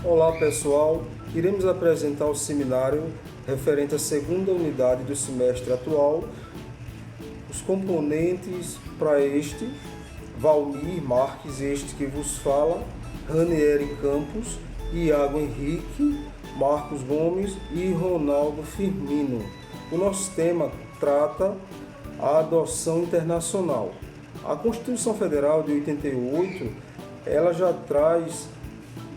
Olá pessoal, iremos apresentar o seminário referente à segunda unidade do semestre atual. Os componentes para este, Valmir Marques, este que vos fala, Ranieri Campos, Iago Henrique, Marcos Gomes e Ronaldo Firmino. O nosso tema trata a adoção internacional. A Constituição Federal de 88, ela já traz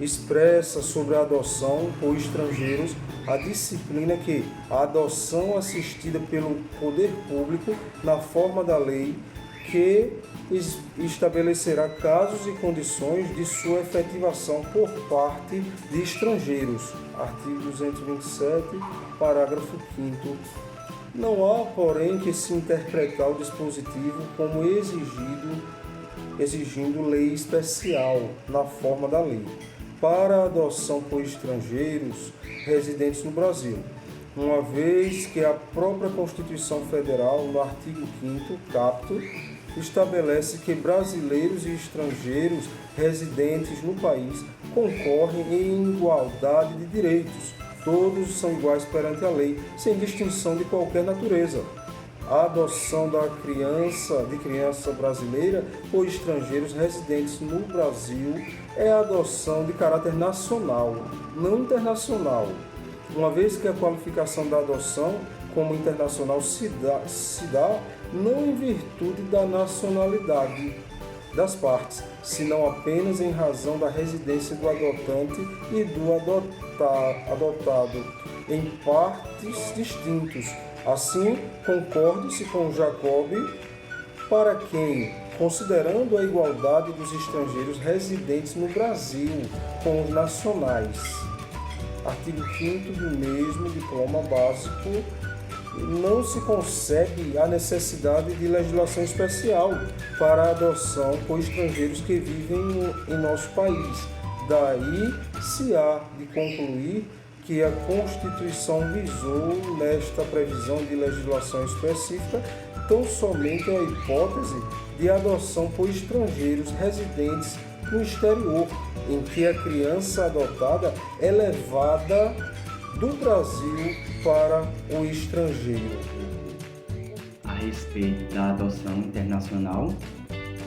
expressa sobre a adoção por estrangeiros a disciplina que a adoção assistida pelo poder público na forma da lei que estabelecerá casos e condições de sua efetivação por parte de estrangeiros. Artigo 227, parágrafo 5º. Não há, porém, que se interpretar o dispositivo como exigindo lei especial na forma da lei para a adoção por estrangeiros residentes no Brasil, uma vez que a própria Constituição Federal, no artigo 5º, caput, estabelece que brasileiros e estrangeiros residentes no país concorrem em igualdade de direitos. Todos são iguais perante a lei, sem distinção de qualquer natureza. A adoção de criança brasileira por estrangeiros residentes no Brasil é a adoção de caráter nacional, não internacional, uma vez que a qualificação da adoção como internacional se dá não em virtude da nacionalidade das partes, senão apenas em razão da residência do adotante e do adotado em partes distintos. Assim, concorde-se com Jacob, para quem, considerando a igualdade dos estrangeiros residentes no Brasil com os nacionais, artigo 5º do mesmo diploma básico, não se concebe a necessidade de legislação especial para a adoção por estrangeiros que vivem em nosso país. Daí se há de concluir que a Constituição visou, nesta previsão de legislação específica, tão somente a hipótese de adoção por estrangeiros residentes no exterior, em que a criança adotada é levada do Brasil para o estrangeiro. A respeito da adoção internacional,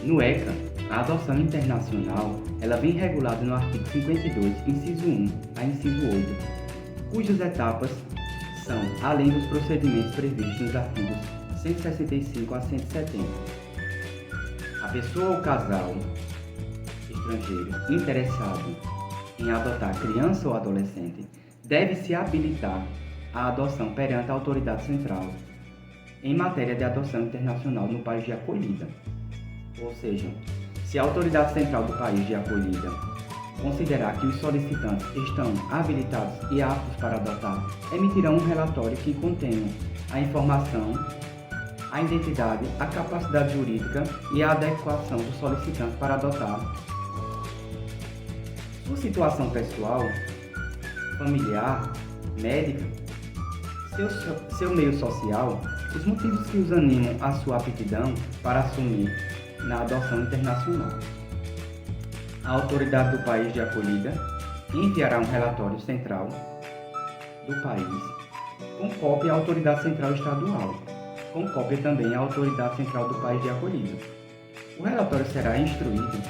no ECA, a adoção internacional ela vem regulada no artigo 52, inciso 1 a inciso 8, cujas etapas são, além dos procedimentos previstos nos artigos 165 a 170. A pessoa ou casal estrangeiro interessado em adotar criança ou adolescente deve se habilitar à adoção perante a autoridade central em matéria de adoção internacional no país de acolhida. Ou seja, se a autoridade central do país de acolhida considerar que os solicitantes estão habilitados e aptos para adotar, emitirão um relatório que contenha a informação, a identidade, a capacidade jurídica e a adequação do solicitante para adotar, sua situação pessoal, familiar, médica, seu meio social, os motivos que os animam à sua aptidão para assumir na adoção internacional. A autoridade do país de acolhida enviará um relatório central do país, com cópia à autoridade central estadual, com cópia também à autoridade central do país de acolhida. O relatório será instruído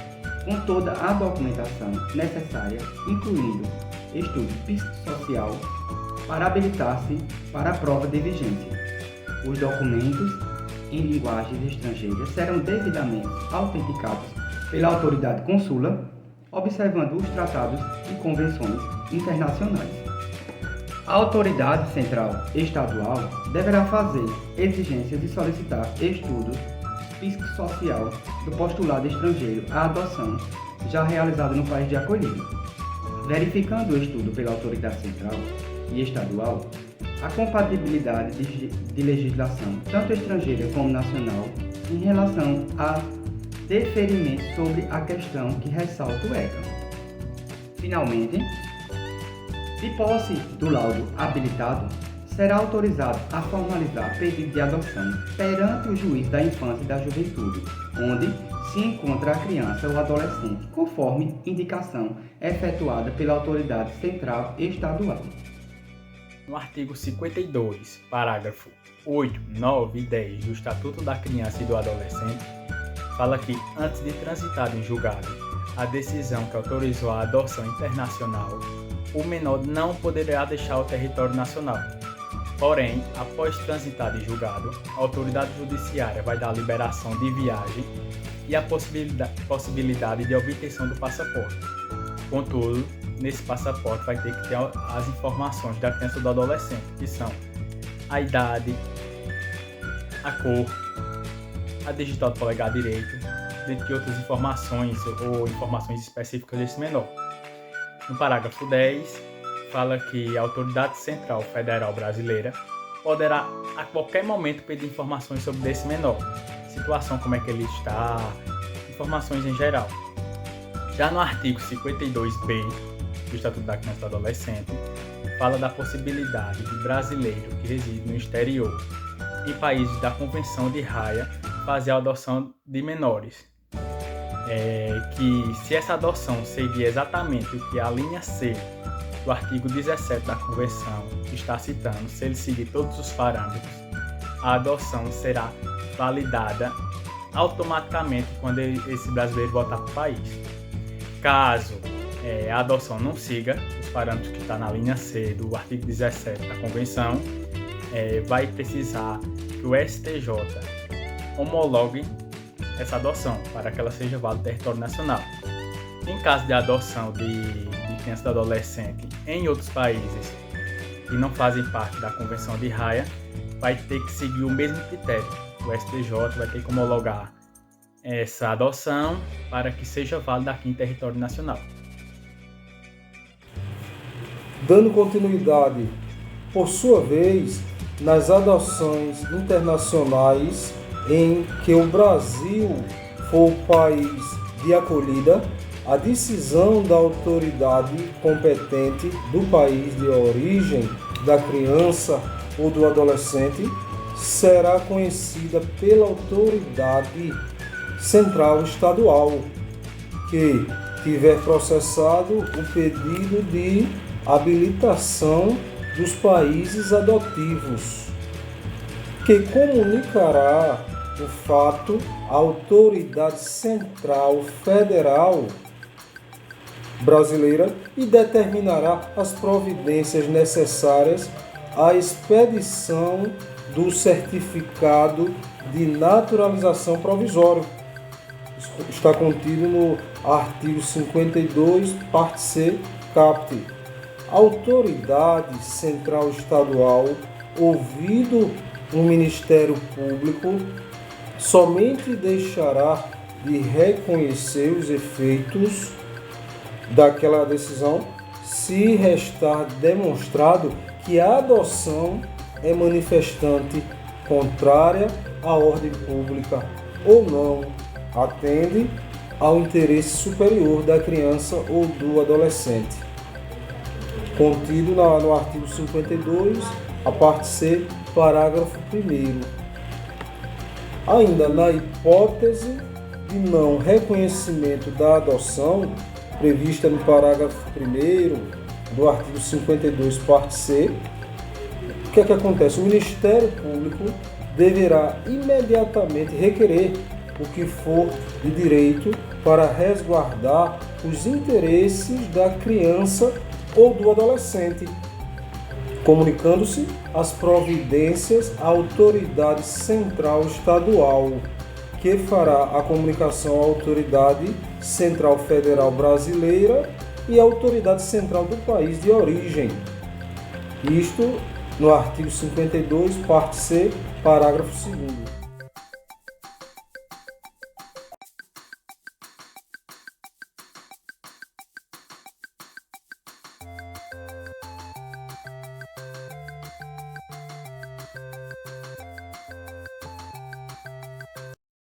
com toda a documentação necessária, incluindo estudo psicossocial, para habilitar-se para a prova de vigência. Os documentos em linguagens estrangeiras serão devidamente autenticados pela autoridade consula, observando os tratados e convenções internacionais. A autoridade central estadual deverá fazer exigências e solicitar estudo psicossocial do postulado estrangeiro à adoção já realizado no país de acolhida. Verificando o estudo pela autoridade central e estadual, a compatibilidade de legislação, tanto estrangeira como nacional, em relação a deferimento sobre a questão que ressalta o ECA. Finalmente, de posse do laudo habilitado, será autorizado a formalizar pedido de adoção perante o juiz da infância e da juventude, onde se encontra a criança ou adolescente, conforme indicação efetuada pela autoridade central estadual. No artigo 52, parágrafo 8, 9 e 10 do Estatuto da Criança e do Adolescente, fala que, antes de transitada em julgado a decisão que autorizou a adoção internacional, o menor não poderá deixar o território nacional. Porém, após transitada em julgado, a autoridade judiciária vai dar liberação de viagem e a possibilidade de obtenção do passaporte. Contudo, nesse passaporte vai ter que ter as informações da criança ou do adolescente, que são a idade, a cor, a digital do polegar direito, dentre outras informações ou informações específicas desse menor. No parágrafo 10, fala que a Autoridade Central Federal Brasileira poderá a qualquer momento pedir informações sobre esse menor, situação como é que ele está, informações em geral. Já no artigo 52b do Estatuto da Criança e do Adolescente, fala da possibilidade de brasileiro que reside no exterior, em países da Convenção de Haia, fazer a adoção de menores. Que se essa adoção seguir exatamente o que a linha C do artigo 17 da Convenção está citando, se ele seguir todos os parâmetros, a adoção será validada automaticamente quando esse brasileiro voltar para o país. Caso a adoção não siga os parâmetros que está na linha C do artigo 17 da Convenção, vai precisar que o STJ homologue essa adoção para que ela seja válida no território nacional. Em caso de adoção de criança e adolescente em outros países que não fazem parte da Convenção de Haia, vai ter que seguir o mesmo critério. O STJ vai ter que homologar essa adoção para que seja válida aqui em território nacional. Dando continuidade, por sua vez, nas adoções internacionais em que o Brasil for o país de acolhida, a decisão da autoridade competente do país de origem da criança ou do adolescente será conhecida pela autoridade central estadual que tiver processado o pedido de habilitação dos países adotivos, que comunicará o fato à autoridade central federal brasileira e determinará as providências necessárias à expedição do certificado de naturalização provisório. Está contido no artigo 52, parte C, caput. A autoridade central estadual, ouvido o Ministério Público, somente deixará de reconhecer os efeitos daquela decisão se restar demonstrado que a adoção é manifestante contrária à ordem pública ou não atende ao interesse superior da criança ou do adolescente. Contido no artigo 52, a parte C, parágrafo 1º. Ainda na hipótese de não reconhecimento da adoção, prevista no parágrafo 1º do artigo 52, parte C, o que acontece? O Ministério Público deverá imediatamente requerer o que for de direito para resguardar os interesses da criança ou do adolescente, comunicando-se as providências à autoridade central estadual, que fará a comunicação à autoridade central federal brasileira e à autoridade central do país de origem. Isto no artigo 52, parte C, parágrafo 2º.